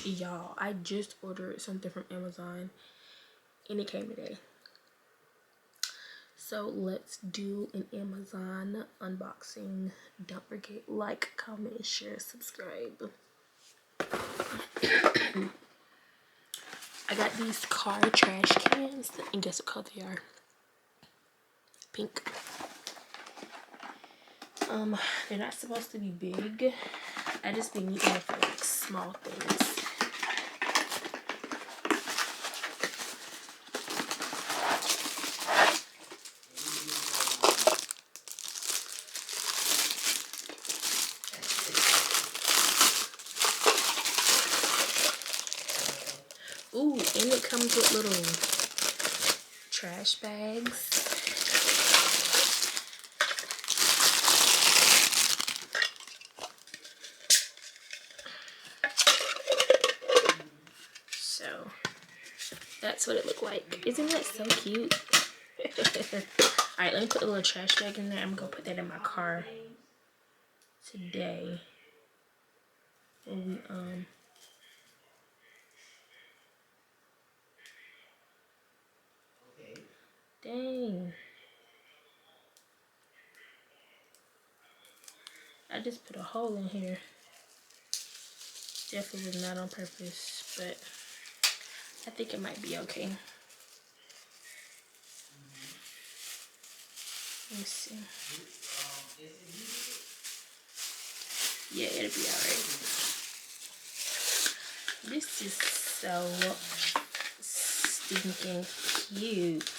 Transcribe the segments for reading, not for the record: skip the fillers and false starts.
Y'all, I just ordered something from Amazon and it came today. So let's do an Amazon unboxing. Don't forget, like, comment, share, subscribe. I got these car trash cans, and guess what color they are? Pink. They're not supposed to be big. I just been using it for like small things. Ooh, and it comes with little trash bags. So that's what it looked like. Isn't that so cute? Alright, let me put a little trash bag in there. I'm gonna put that in my car today. And dang. I just put a hole in here. Definitely was not on purpose, but I think it might be okay. Let me see. Yeah, it'll be alright. This is so stinking cute.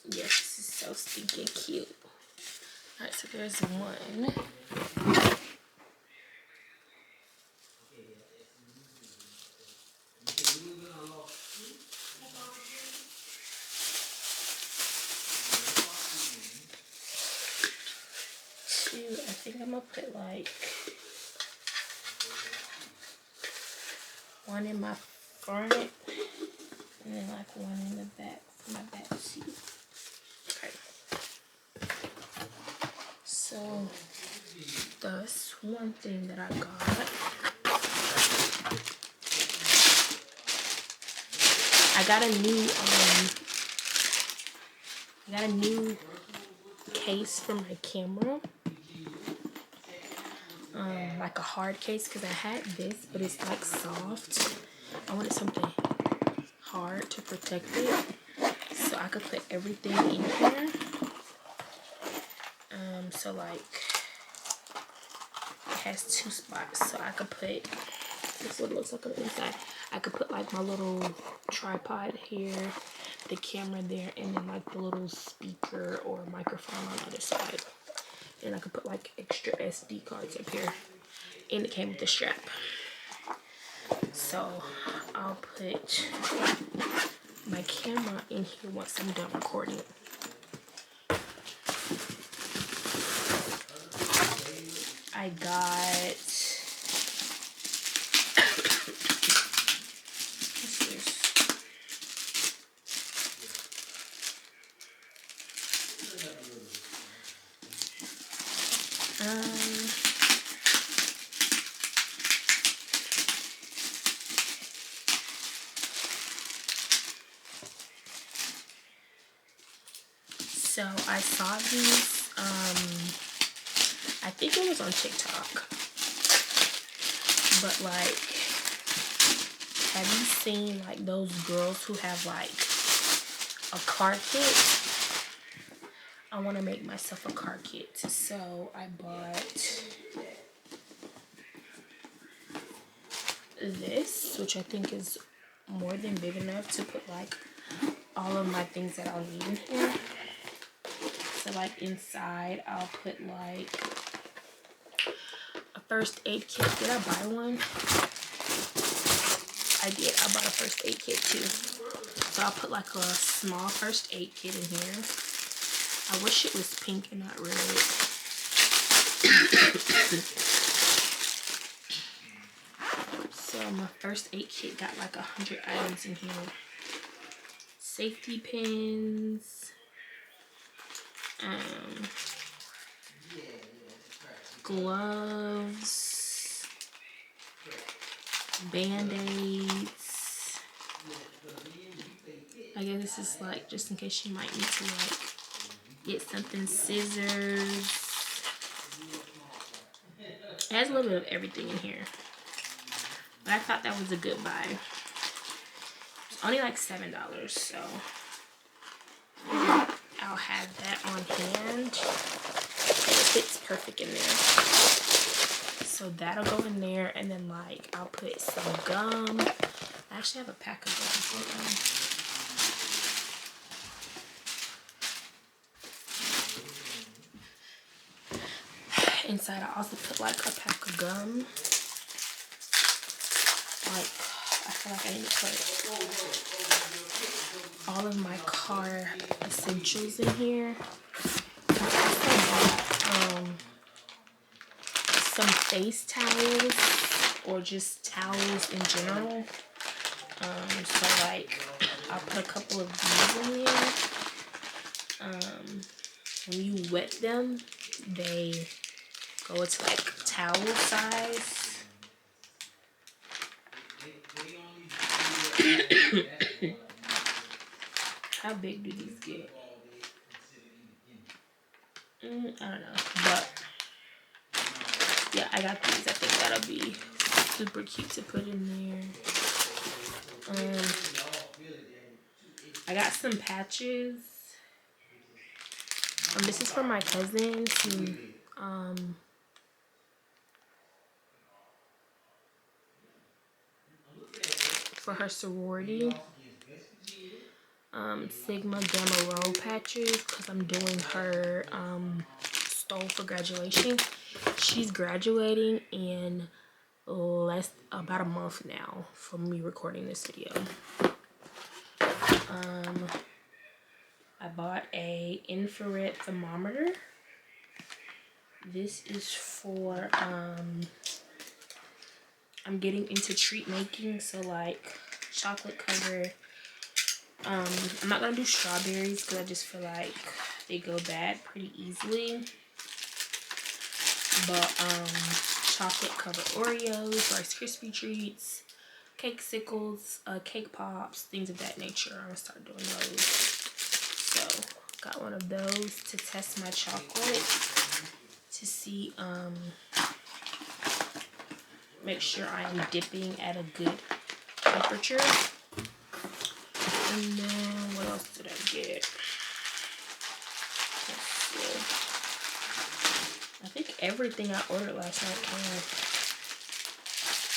Yes, this is so stinking cute. Alright, so there's one. Two, I think I'm gonna put like one in my front and then like one in the back for my back seat. Okay. So that's one thing that I got. I got a new case for my camera. Like a hard case, because I had this, but it's like soft. I wanted something hard to protect it, so I could put everything in here. So like it has two spots, so I could put, this is what it looks like on the inside. I could put like my little tripod here, the camera there, and then like the little speaker or microphone on the other side. And I could put like extra SD cards up here. And it came with the strap. So I'll put my camera in here once I'm done recording. I got so I saw these, I think it was on TikTok, but like, have you seen like those girls who have like a car kit? I want to make myself a car kit, so I bought this, which I think is more than big enough to put like all of my things that I'll need in here. So like inside I'll put like a first aid kit. Did I buy one? I did. I bought a first aid kit too. So I'll put like a small first aid kit in here. I wish it was pink and not red. So my first aid kit got like 100 items in here. Safety pins. gloves, band-aids. I guess this is like just in case you might need to like get something, scissors. It has a little bit of everything in here, but I thought that was a good buy. It's only like $7, so I'll have that on hand. It fits perfect in there. So that'll go in there, and then like I'll put some gum. I actually have a pack of gum. Inside I also put like a pack of gum. Like I feel like I need to put all of my car essentials in here. Some face towels or just towels in general. So like I'll put a couple of these in here. When you wet them, they go into like towel size. How big do these get? I don't know, but yeah, I got these. I think that'll be super cute to put in there. I got some patches. This is for my cousin for her sorority. Sigma Gamma Rho patches, because I'm doing her stole for graduation. She's graduating in about a month now from me recording this video. I bought a infrared thermometer. This is for I'm getting into treat making, so like chocolate covered. I'm not gonna do strawberries because I just feel like they go bad pretty easily. But chocolate covered Oreos, Rice Krispie treats, cake sickles, cake pops, things of that nature. I'm gonna start doing those. So got one of those to test my chocolate to see make sure I am dipping at a good temperature. And then what else did I get? Let's see. I think everything I ordered last night came.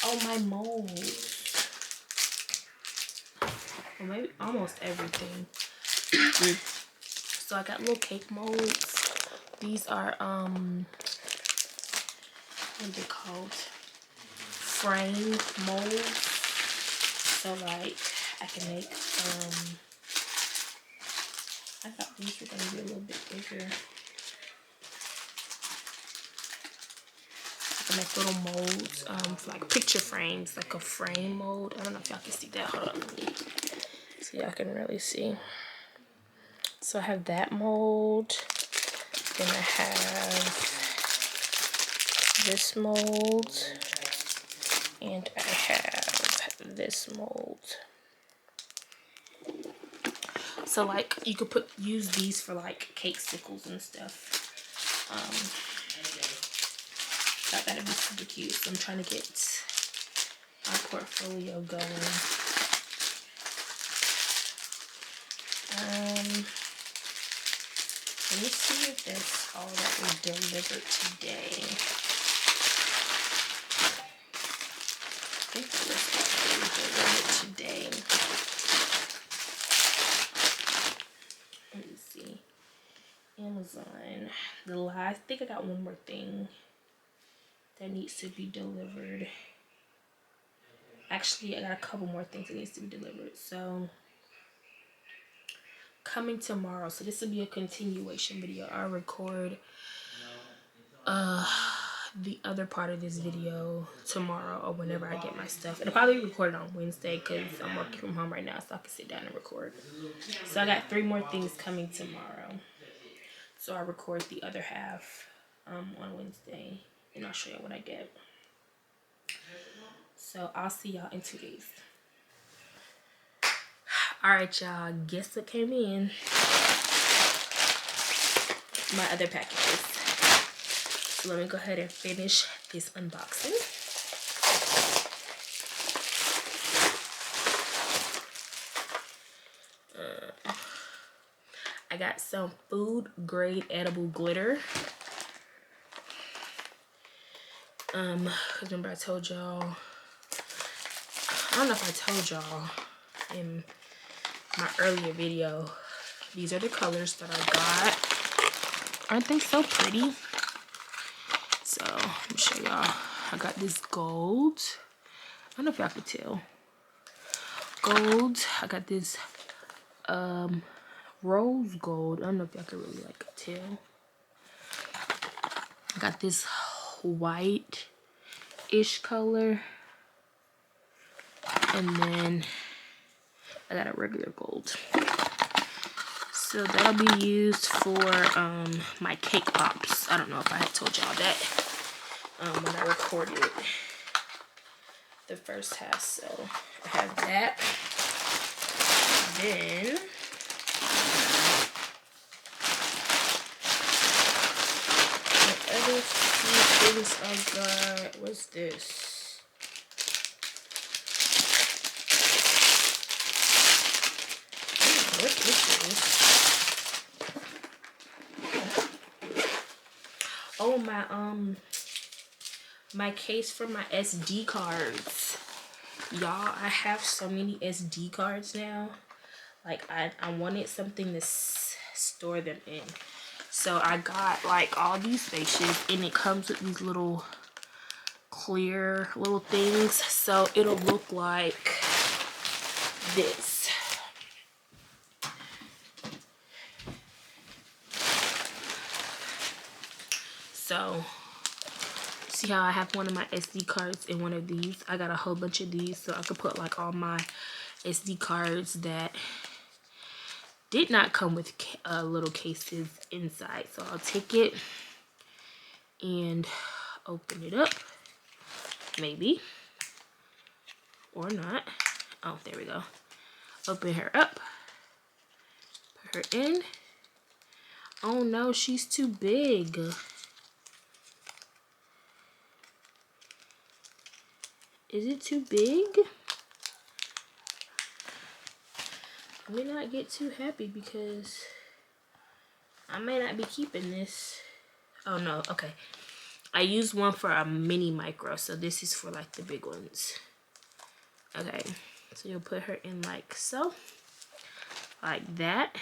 Oh, my molds. Well, maybe almost everything. So I got little cake molds. These are what are they called? Frame molds. So like I can make I thought these were gonna be a little bit bigger. I can make little molds for like picture frames, like a frame mold. I don't know if y'all can see that. Hold on, so y'all can really see. So I have that mold. Then I have this mold, and I have this mold. So like you could use these for like cake sickles and stuff. Thought that'd be super cute. So I'm trying to get our portfolio going. Let me see if that's all that was delivered today. I think that was all that was delivered today. Let me see. Amazon. I think I got one more thing that needs to be delivered. Actually, I got a couple more things that needs to be delivered. So coming tomorrow. So this will be a continuation video. I'll record the other part of this video tomorrow or whenever I get my stuff. It'll probably be recorded on Wednesday because I'm working from home right now, so I can sit down and record. So I got 3 more things coming tomorrow. So I'll record the other half on Wednesday. and I'll show you what I get. So I'll see y'all in 2 days. All right, y'all, guess what came in? My other packages. So let me go ahead and finish this unboxing. I got some food grade edible glitter. Remember I told y'all, I don't know if I told y'all in my earlier video, these are the colors that I got. Aren't they so pretty? So let me show y'all. I got this gold. I don't know if y'all can tell. Gold. I got this rose gold. I don't know if y'all can really like tell. I got this white-ish color. And then I got a regular gold. So that'll be used for my cake pops. I don't know if I had told y'all that when I recorded the first half. So I have that. Then the other few things I got, what's this? What is this? Oh, my case for my SD cards. Y'all, I have so many SD cards now. Like, I wanted something to store them in. So I got like all these spaces, and it comes with these little clear little things. So it'll look like this. So see how I have one of my SD cards in one of these? I got a whole bunch of these, so I could put like all my SD cards that did not come with little cases inside. So I'll take it and open it up, maybe, or not. Oh, there we go. Open her up, put her in. Oh no, she's too big. Is it too big? I may not get too happy because I may not be keeping this. Oh no, okay. I used one for a mini micro, so this is for like the big ones. Okay, so you'll put her in like so, like that,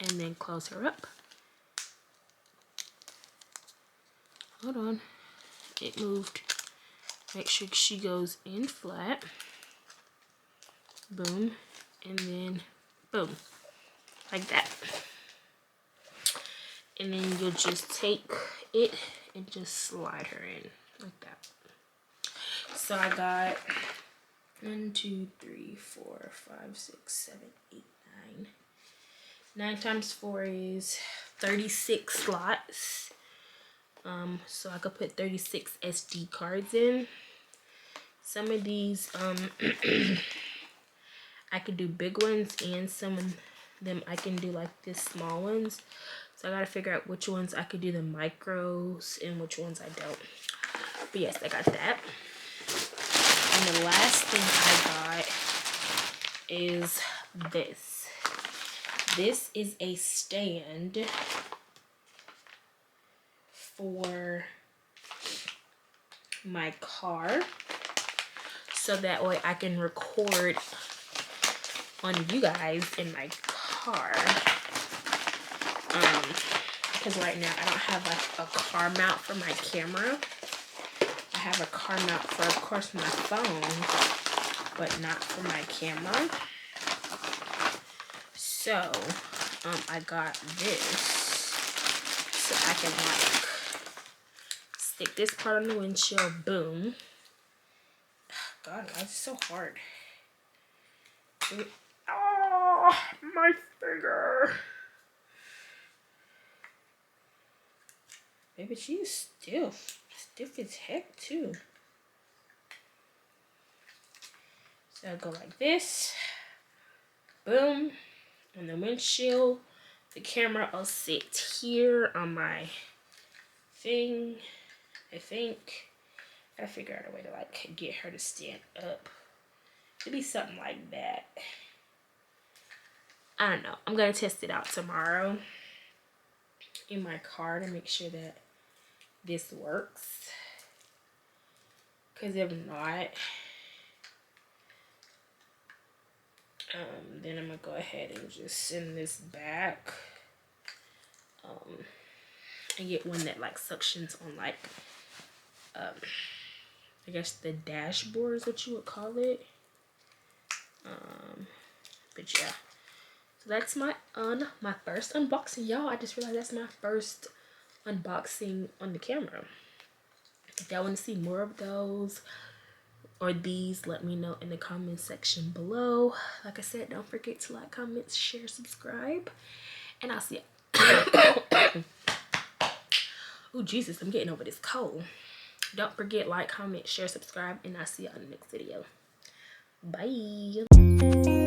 and then close her up. Hold on, it moved. Make sure she goes in flat. Boom, and then boom, like that. And then you'll just take it and just slide her in like that. So I got 1, 2, 3, 4, 5, 6, 7, 8, 9. 9 times 4 is 36 slots. So I could put 36 SD cards in. Some of these, I could do big ones, and some of them I can do like this small ones. So I gotta figure out which ones I could do the micros and which ones I don't. But yes, I got that. And the last thing I got is this. This is a stand for my car, so that way I can record on you guys in my car. Because right now I don't have like a car mount for my camera. I have a car mount for, of course, my phone, but not for my camera. So I got this so I can like stick this part on the windshield. Boom. God, why is it so hard? Oh, my finger. Baby, she's stiff. stiff as heck too. So I'll go like this. Boom. On the windshield. The camera will sit here on my thing. I think. I figure out a way to like get her to stand up. It'd be something like that. I don't know. I'm gonna test it out tomorrow in my car to make sure that this works. Cause if not, then I'm gonna go ahead and just send this back. And get one that like suctions on like I guess the dashboard is what you would call it. But yeah. So that's my first unboxing, y'all. I just realized that's my first unboxing on the camera. If y'all want to see more of those or these, let me know in the comment section below. Like I said, don't forget to like, comment, share, subscribe, and I'll see you. Oh Jesus, I'm getting over this cold. Don't forget, like, comment, share, subscribe, and I'll see y'all in the next video. Bye.